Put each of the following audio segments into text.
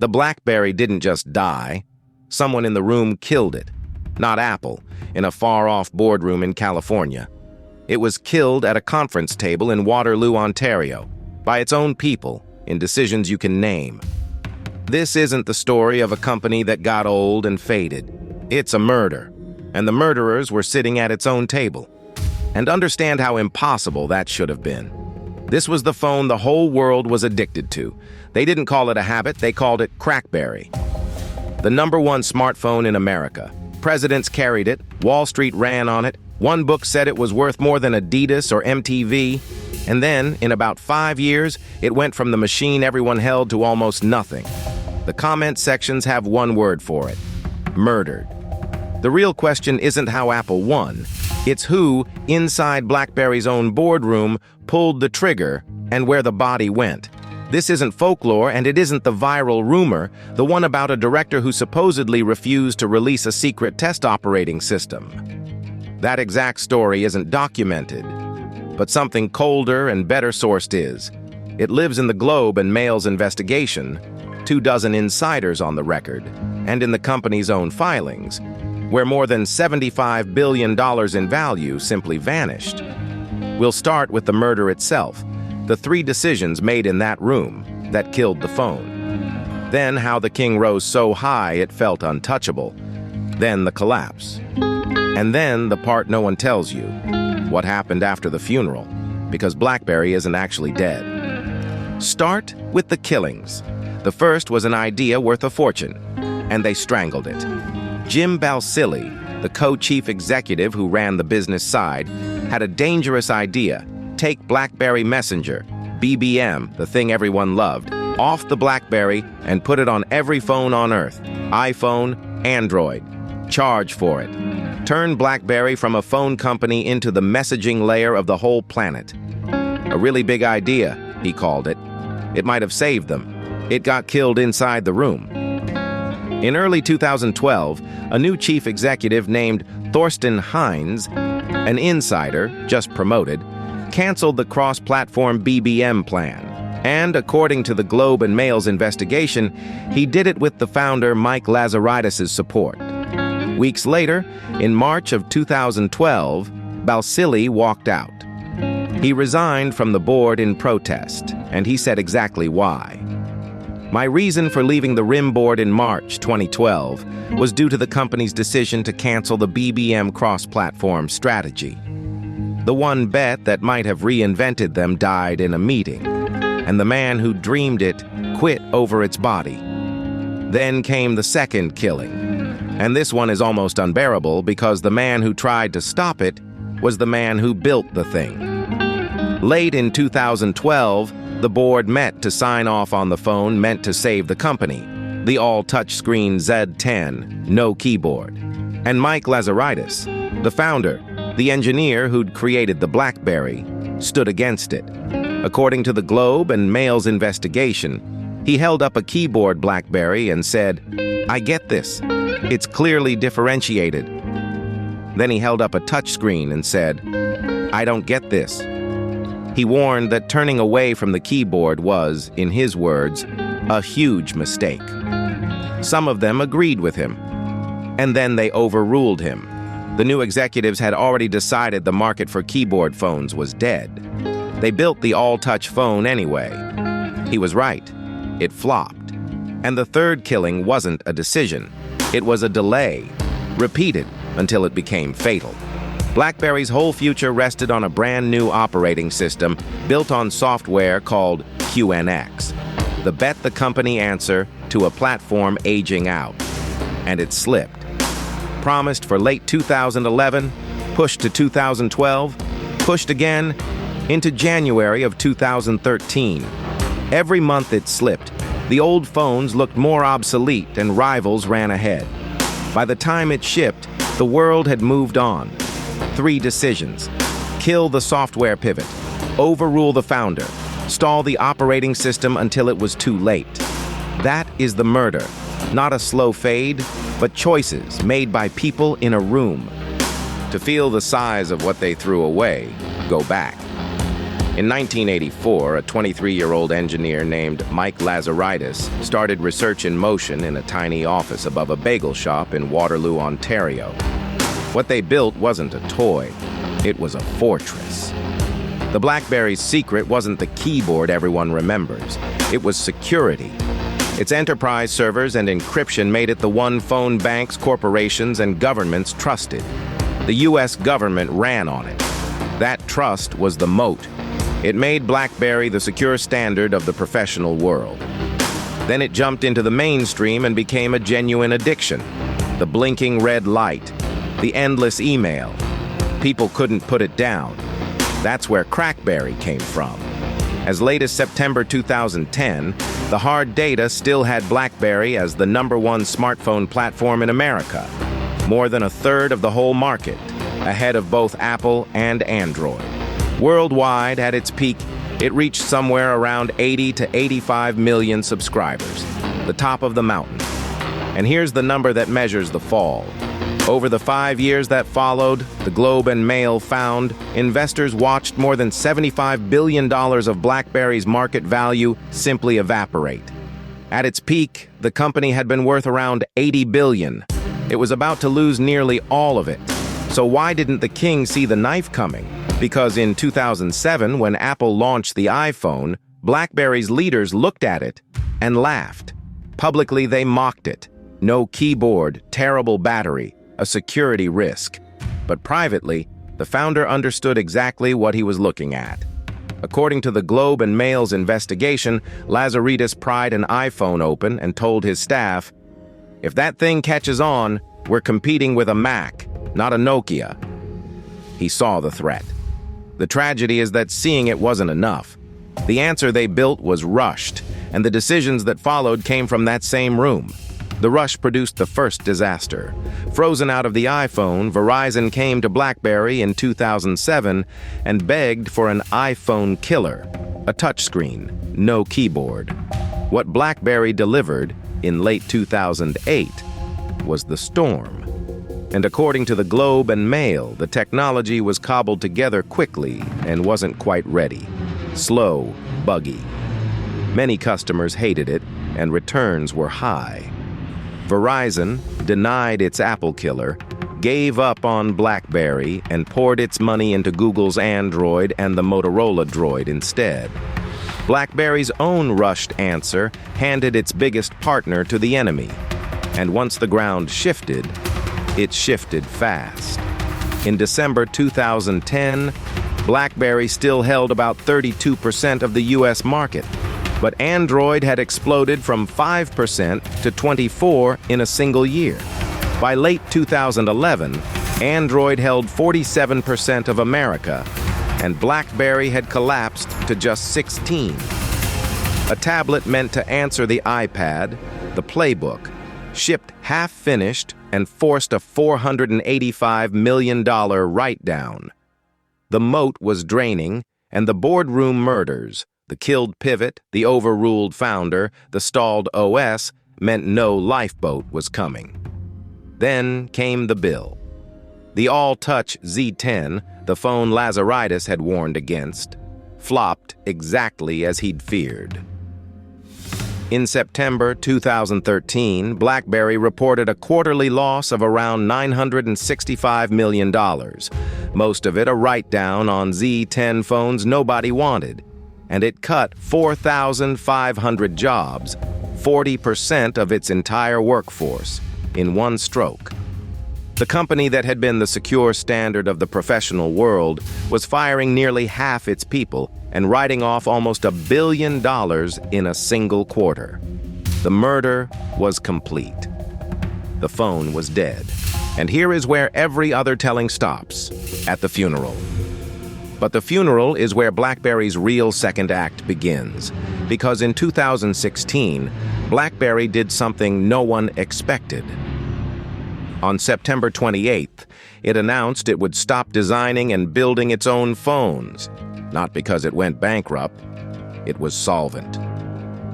The BlackBerry didn't just die. Someone in the room killed it. Not Apple, in a far-off boardroom in California. It was killed at a conference table in Waterloo, Ontario, by its own people, in decisions you can name. This isn't the story of a company that got old and faded. It's a murder, and the murderers were sitting at its own table. And understand how impossible that should have been. This was the phone the whole world was addicted to. They didn't call it a habit, they called it CrackBerry. The #1 smartphone in America. Presidents carried it, Wall Street ran on it, one book said it was worth more than Adidas or MTV, and then, in about 5 years, it went from the machine everyone held to almost nothing. The comment sections have one word for it: murdered. The real question isn't how Apple won, it's who, inside BlackBerry's own boardroom, pulled the trigger and where the body went. This isn't folklore, and it isn't the viral rumor, the one about a director who supposedly refused to release a secret test operating system. That exact story isn't documented, but something colder and better sourced is. It lives in the Globe and Mail's investigation, 24 insiders on the record, and in the company's own filings, where more than $75 billion in value simply vanished. We'll start with the murder itself, the 3 decisions made in that room that killed the phone. Then how the king rose so high it felt untouchable. Then the collapse. And then the part no one tells you, what happened after the funeral, because BlackBerry isn't actually dead. Start with the killings. The first was an idea worth a fortune, and they strangled it. Jim Balsillie, the co-chief executive who ran the business side, had a dangerous idea: take BlackBerry Messenger, BBM, the thing everyone loved, off the BlackBerry and put it on every phone on Earth, iPhone, Android. Charge for it. Turn BlackBerry from a phone company into the messaging layer of the whole planet. A really big idea, he called it. It might have saved them. It got killed inside the room. In early 2012, a new chief executive named Thorsten Heinz, an insider, just promoted, canceled the cross-platform BBM plan. And according to the Globe and Mail's investigation, he did it with the founder Mike Lazaridis' support. Weeks later, in March of 2012, Balsillie walked out. He resigned from the board in protest, and he said exactly why. My reason for leaving the RIM board in March 2012 was due to the company's decision to cancel the BBM cross-platform strategy. The one bet that might have reinvented them died in a meeting, and the man who dreamed it quit over its body. Then came the second killing, and this one is almost unbearable because the man who tried to stop it was the man who built the thing. Late in 2012, the board met to sign off on the phone meant to save the company, the all-touchscreen Z10, no keyboard. And Mike Lazaridis, the founder, the engineer who'd created the BlackBerry, stood against it. According to the Globe and Mail's investigation, he held up a keyboard BlackBerry and said, "I get this. It's clearly differentiated." Then he held up a touchscreen and said, "I don't get this." He warned that turning away from the keyboard was, in his words, a huge mistake. Some of them agreed with him, and then they overruled him. The new executives had already decided the market for keyboard phones was dead. They built the all-touch phone anyway. He was right. It flopped. And the third killing wasn't a decision. It was a delay, repeated until it became fatal. BlackBerry's whole future rested on a brand new operating system built on software called QNX, the bet the company answer to a platform aging out. And it slipped. Promised for late 2011, pushed to 2012, pushed again into January of 2013. Every month it slipped. The old phones looked more obsolete and rivals ran ahead. By the time it shipped, the world had moved on. 3 decisions: kill the software pivot, overrule the founder, stall the operating system until it was too late. That is the murder, not a slow fade, but choices made by people in a room. To feel the size of what they threw away, go back. In 1984, a 23-year-old engineer named Mike Lazaridis started research in motion in a tiny office above a bagel shop in Waterloo, Ontario. What they built wasn't a toy, it was a fortress. The BlackBerry's secret wasn't the keyboard everyone remembers, it was security. Its enterprise servers and encryption made it the one phone banks, corporations, and governments trusted. The US government ran on it. That trust was the moat. It made BlackBerry the secure standard of the professional world. Then it jumped into the mainstream and became a genuine addiction. The blinking red light, the endless email. People couldn't put it down. That's where CrackBerry came from. As late as September 2010, the hard data still had BlackBerry as the #1 smartphone platform in America. More than a third of the whole market, ahead of both Apple and Android. Worldwide, at its peak, it reached somewhere around 80 to 85 million subscribers, the top of the mountain. And here's the number that measures the fall. Over the 5 years that followed, the Globe and Mail found investors watched more than $75 billion of BlackBerry's market value simply evaporate. At its peak, the company had been worth around $80 billion. It was about to lose nearly all of it. So why didn't the king see the knife coming? Because in 2007, when Apple launched the iPhone, BlackBerry's leaders looked at it and laughed. Publicly, they mocked it. No keyboard, terrible battery, a security risk. But privately, the founder understood exactly what he was looking at. According to the Globe and Mail's investigation, Lazaridis pried an iPhone open and told his staff, "If that thing catches on, we're competing with a Mac, not a Nokia." He saw the threat. The tragedy is that seeing it wasn't enough. The answer they built was rushed, and the decisions that followed came from that same room. The rush produced the first disaster. Frozen out of the iPhone, Verizon came to BlackBerry in 2007 and begged for an iPhone killer, a touchscreen, no keyboard. What BlackBerry delivered in late 2008 was the storm. And according to the Globe and Mail, the technology was cobbled together quickly and wasn't quite ready. Slow, buggy. Many customers hated it, and returns were high. Verizon denied its Apple killer, gave up on BlackBerry, and poured its money into Google's Android and the Motorola Droid instead. BlackBerry's own rushed answer handed its biggest partner to the enemy. And once the ground shifted, it shifted fast. In December 2010, BlackBerry still held about 32% of the US market, but Android had exploded from 5% to 24% in a single year. By late 2011, Android held 47% of America, and BlackBerry had collapsed to just 16%. A tablet meant to answer the iPad, the Playbook, shipped half-finished and forced a $485 million write-down. The moat was draining, and the Boardroom murders, the killed pivot, the overruled founder, the stalled OS, meant no lifeboat was coming. Then came the bill. The all-touch Z10, the phone Lazaridis had warned against, flopped exactly as he'd feared. In September 2013, BlackBerry reported a quarterly loss of around $965 million, most of it a write-down on Z10 phones nobody wanted, and it cut 4,500 jobs, 40% of its entire workforce, in one stroke. The company that had been the secure standard of the professional world was firing nearly half its people and writing off almost $1 billion in a single quarter. The murder was complete. The phone was dead. And here is where every other telling stops, at the funeral. But the funeral is where BlackBerry's real second act begins, because in 2016, BlackBerry did something no one expected. On September 28th, it announced it would stop designing and building its own phones. Not because it went bankrupt, it was solvent.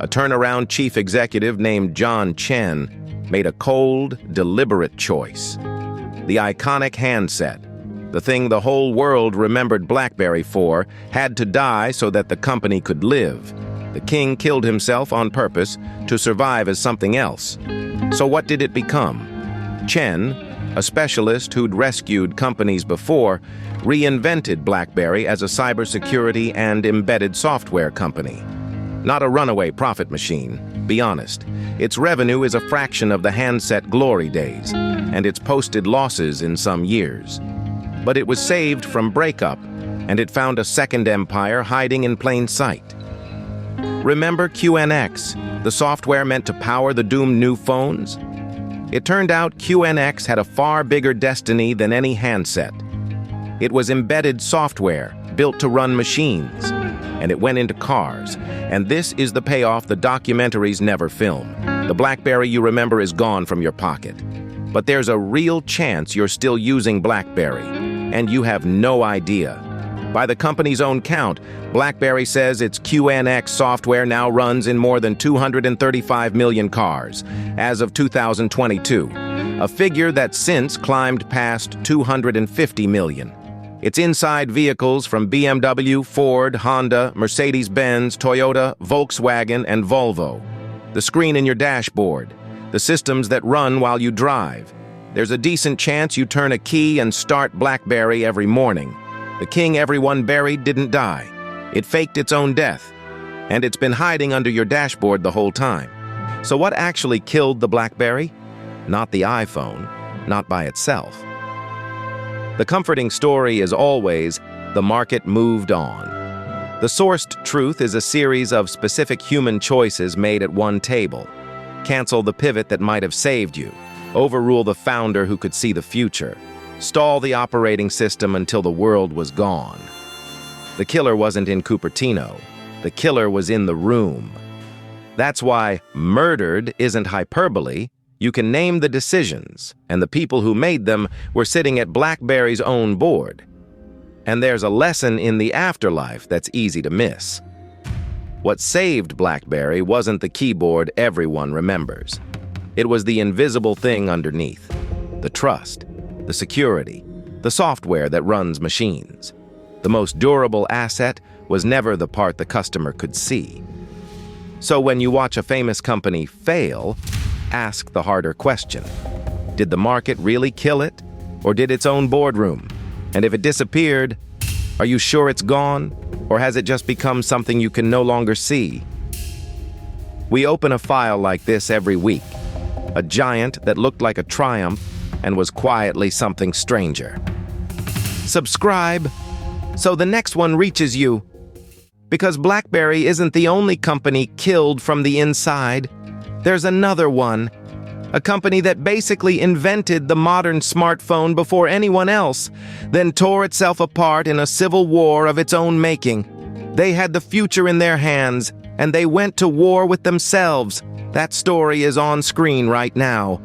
A turnaround chief executive named John Chen made a cold, deliberate choice. The iconic handset, the thing the whole world remembered BlackBerry for, had to die so that the company could live. The king killed himself on purpose to survive as something else. So what did it become? Chen, a specialist who'd rescued companies before, reinvented BlackBerry as a cybersecurity and embedded software company. Not a runaway profit machine, be honest. Its revenue is a fraction of the handset glory days, and it's posted losses in some years. But it was saved from breakup, and it found a second empire hiding in plain sight. Remember QNX, the software meant to power the doomed new phones? It turned out QNX had a far bigger destiny than any handset. It was embedded software, built to run machines, and it went into cars. And this is the payoff the documentaries never film. The BlackBerry you remember is gone from your pocket. But there's a real chance you're still using BlackBerry, and you have no idea. By the company's own count, BlackBerry says its QNX software now runs in more than 235 million cars, as of 2022, a figure that since climbed past 250 million. It's inside vehicles from BMW, Ford, Honda, Mercedes-Benz, Toyota, Volkswagen, and Volvo. The screen in your dashboard, the systems that run while you drive. There's a decent chance you turn a key and start BlackBerry every morning. The king everyone buried didn't die. It faked its own death, and it's been hiding under your dashboard the whole time. So what actually killed the BlackBerry? Not the iPhone, not by itself. The comforting story is always, the market moved on. The sourced truth is a series of specific human choices made at one table. Cancel the pivot that might have saved you. Overrule the founder who could see the future. Stall the operating system until the world was gone. The killer wasn't in Cupertino. The killer was in the room. That's why murdered isn't hyperbole. You can name the decisions, and the people who made them were sitting at BlackBerry's own board. And there's a lesson in the afterlife that's easy to miss. What saved BlackBerry wasn't the keyboard everyone remembers. It was the invisible thing underneath. The trust, the security, the software that runs machines. The most durable asset was never the part the customer could see. So when you watch a famous company fail, ask the harder question. Did the market really kill it? Or did its own boardroom? And if it disappeared, are you sure it's gone? Or has it just become something you can no longer see? We open a file like this every week. A giant that looked like a triumph and was quietly something stranger. Subscribe so the next one reaches you. Because BlackBerry isn't the only company killed from the inside. There's another one. A company that basically invented the modern smartphone before anyone else, then tore itself apart in a civil war of its own making. They had the future in their hands, and they went to war with themselves. That story is on screen right now.